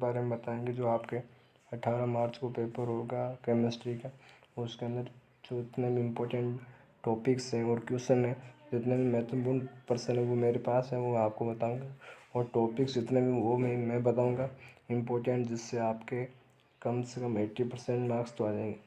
बारे में बताएंगे जो आपके 18 मार्च को पेपर होगा केमिस्ट्री का। उसके अंदर जो इतने भी इम्पोर्टेंट टॉपिक्स हैं और क्वेश्चन हैं, जितने भी महत्वपूर्ण प्रश्न है वो मेरे पास है, वो आपको बताऊंगा। और टॉपिक्स जितने भी वो मैं बताऊंगा इम्पोर्टेंट, जिससे आपके कम से कम 80% मार्क्स तो आ जाएंगे।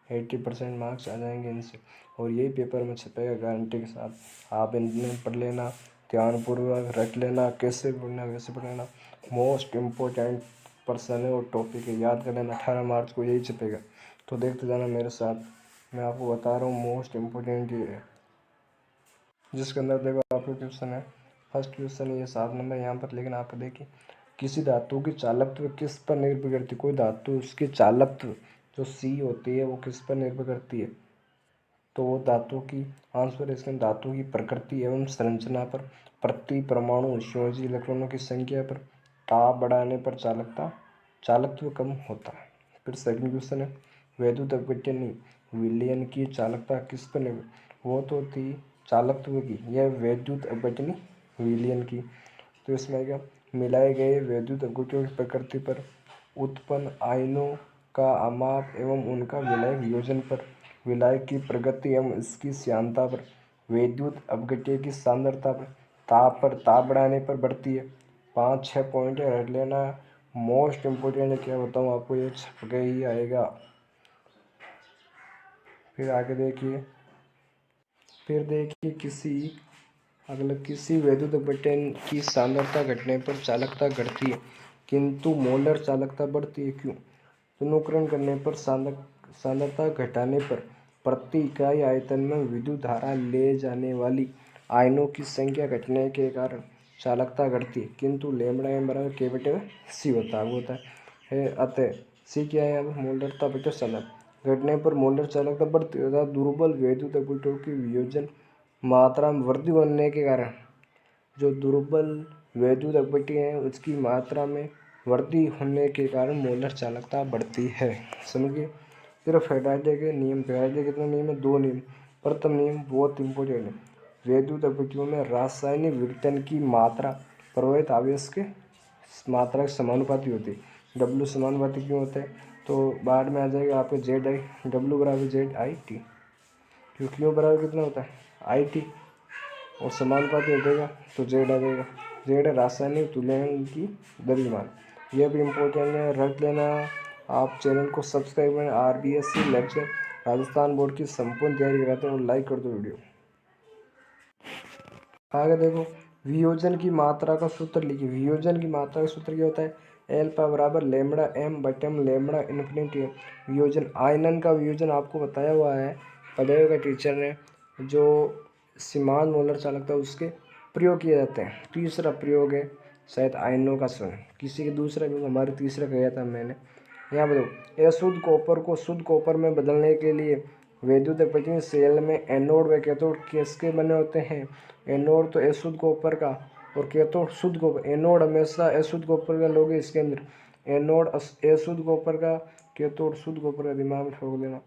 80% मार्क्स आ जाएंगे इनसे, और यही पेपर में छपेगा गारंटी के साथ। आप इनमें पढ़ लेना, ध्यानपूर्वक रख लेना, कैसे पढ़ना वैसे पढ़ लेना। मोस्ट इम्पोर्टेंट पर्सन है और टॉपिक है, याद कर लेना। 18 मार्च को यही छपेगा, तो देखते जाना मेरे साथ। मैं आपको बता रहा हूँ मोस्ट इम्पोर्टेंट ये है, जिसके अंदर देखो आपका क्वेश्चन है। फर्स्ट क्वेश्चन ये 7 नंबर यहाँ पर, लेकिन आप देखिए किसी धातु की चालकत्व किस पर निर्भर करती है। कोई धातु उसकी चालकत्व जो सी होती है वो किस पर निर्भर करती है, तो वो धातु की आंसर इसके धातु की प्रकृति एवं संरचना पर, प्रति परमाणु संयोजी इलेक्ट्रॉनों की संख्या पर, ताप बढ़ाने पर चालकत्व कम होता है। फिर सेकंड क्वेश्चन है, वैद्युत अपघटन विलयन की चालकता किस पर निर्भर, वो तो थी चालकत्व की, यह वैद्युत अपघटन विलयन की। तो इसमें क्या, मिलाए गए वैद्युत अपघटनों की प्रकृति पर, उत्पन्न आयनों का अमाप एवं उनका विलय वियोजन पर, विलय की प्रगति एवं इसकी श्यानता पर, वैद्युत अपघट्य की सांद्रता पर, ताप बढ़ाने पर बढ़ती है। 5-6 पॉइंट रख लेना। मोस्ट इम्पोर्टेंट है, क्या बताऊँ आपको, ये छप के ही आएगा। फिर आगे देखिए, किसी वैद्युत अपघटन की सांद्रता घटने पर चालकता घटती है किंतु मोलर चालकता बढ़ती है, क्यों। पुनर्करण करने पर सांद्रता घटाने पर प्रति इकाई आयतन में विद्युत धारा ले जाने वाली आयनों की संख्या घटने के कारण चालकता घटती है, किंतु लैम्ब्डा एम बराबर के बटे सी होता है। अतः सी क्या है, अब मोलरता बटे सांद्रता घटने पर मोलर चालकता बढ़ती है, अर्थात दुर्बल वैद्युत अपघटनों की वियोजन मात्रा में वृद्धि होने के कारण, जो दुर्बल वैद्युत अपघट्य है उसकी मात्रा में वृद्धि होने के कारण मोलर चालकता बढ़ती है। समझिए। फिर फैराडे के नियम, फैराडे कितने नियम है, 2 नियम। प्रथम नियम बहुत इंपॉर्टेंट है, वैद्युत अपघट्यों में रासायनिक विघटन की मात्रा प्रभावित आवेश के मात्रा के समानुपाती होती है। डब्ल्यू समानुपाती क्यों होता है, तो बाद में आ जाएगा आपके जेड आई, डब्ल्यू बराबर जेड आई टी, क्यों बराबर कितना होता है आई टी, और समानुपाती हो जाएगा तो जेड आ जाएगा। जेड है रासायनिक तुल्यांक की द्रव्यमान। यह भी इम्पोर्टेंट है, रख लेना। आप चैनल को सब्सक्राइब करें। आरबीएससी लेक्चर राजस्थान बोर्ड की संपूर्ण तैयारी कराते हैं, और लाइक कर दो वीडियो। आगे देखो, वियोजन की मात्रा का सूत्र लिखिए। वियोजन की मात्रा का सूत्र क्या होता है, एल्फा बराबर लैम्ब्डा एम बटम लैम्ब्डा इन्फिनिटी। वियोजन, आयनन का वियोजन आपको बताया हुआ है, पढ़ाया होगा टीचर ने, जो सीमांत मोलर चालकता उसके प्रयोग किए जाते हैं। तीसरा प्रयोग है शायद आयनों का स्वयं, किसी के दूसरा भी, हमारे तीसरा किया था मैंने। यहाँ पर देखो, अशुद्ध कॉपर को शुद्ध कॉपर में बदलने के लिए वैद्युत अपघटन सेल में एनोड व कैथोड किसके बने होते हैं। एनोड तो अशुद्ध कॉपर का और कैथोड शुद्ध कॉपर। एनोड हमेशा अशुद्ध कॉपर का लोगे इसके अंदर, एनोड अशुद्ध कॉपर का, कैथोड शुद्ध कॉपर का, दिमाग में ठोक देना।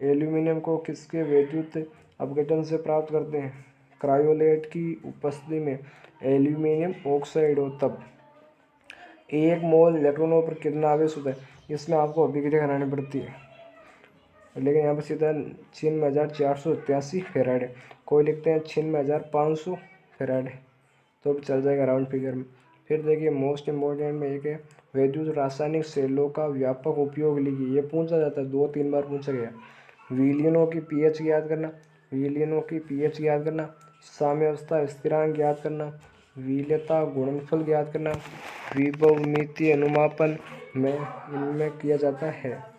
एल्यूमिनियम को किसके वैद्युत अपघटन से प्राप्त करते हैं, क्रायोलेट की उपस्थिति में एल्यूमिनियम ऑक्साइड हो तब। 1 मोल इलेक्ट्रॉनों पर कितना आवेश होता है, इसमें आपको अभिक्रिया करानी पड़ती है, लेकिन यहाँ पर सीधा 96,487 फेराड। कोई लिखते हैं 96,500 फेराड, तो चल जाएगा राउंड फिगर में। फिर देखिए मोस्ट इम्पोर्टेंट में एक है, वैद्युत रासायनिक सेलों का व्यापक उपयोग लिखिए। ये पूछा जाता है, 2-3 बार पूछा गया। विलयनों की पीएच याद करना, विलयनों की पीएच याद करना, साम्यावस्था स्थिरांक याद करना, विलेयता गुणनफल याद करना, विभवमितीय अनुमापन में इनमें किया जाता है।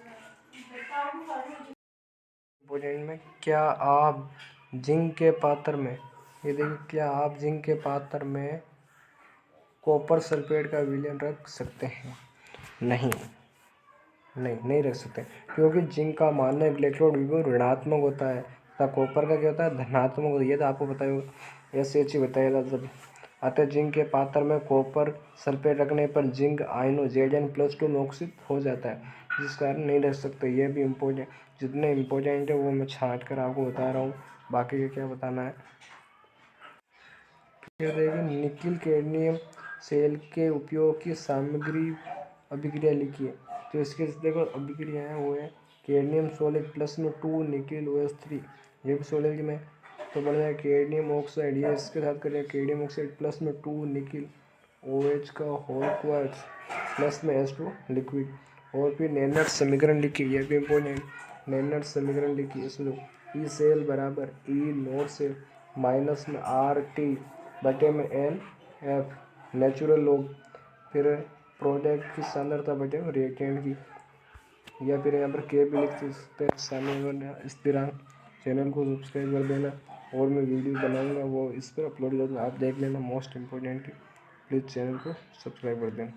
इम्पोर्टेंट में, क्या आप जिंक के पात्र में, ये देखिए, क्या आप जिंक के पात्र में कॉपर सल्फेट का विलयन रख सकते हैं, नहीं रख सकते, क्योंकि जिंक का मान्य इलेक्ट्रोड विभव ऋणात्मक होता है तथा कॉपर का क्या होता है, धनात्मक होता है। ये तो आपको पता होगा, ऐसे ही बताएगा जब। अतः जिंक के पात्र में कॉपर सल्फेट रखने पर जिंक आयनों Zn+2 में ऑक्सित हो जाता है, जिस कारण नहीं रख सकते। ये भी इम्पोर्टेंट, जितने इम्पोर्टेंट है वो मैं छांट कर आपको बता रहा हूँ, बाकी का क्या बताना है। फिर देखिए, निकिल कैडमियम सेल के उपयोग की सामग्री अभिक्रिया लिखिए। तो इसके देखो अभिक्रिया है वो है कैडमियम सोलिड प्लस में 2 निकिल OH3, ये भी सोलिड में। तो बढ़ जाएगा कैडमियम ऑक्साइड, ये इसके साथ करें कैडमियम ऑक्साइड प्लस में 2 निकिल OH का होल क्वार्ट्स प्लस में H2 लिक्विड। और फिर नेनट समीकरण लिखिए, ये भी इम्पोर्टेंट। नेनट समीकरण लिखिए इसमें ई सेल बराबर ई नोट सेल माइनस में RT बटे में NF नेचुरल लॉग, फिर प्रोडक्ट की सांद्रता बटे में रिएक्टेंट की, या फिर यहाँ पर के भी लिख सकते हैं सामने स्थिरांक। चैनल को सब्सक्राइब कर देना, और मैं वीडियो बनाऊंगा वो इस पर अपलोड कर दूँगा, आप देख लेना। मोस्ट इम्पोर्टेंट प्लीज़ चैनल को सब्सक्राइब कर देना।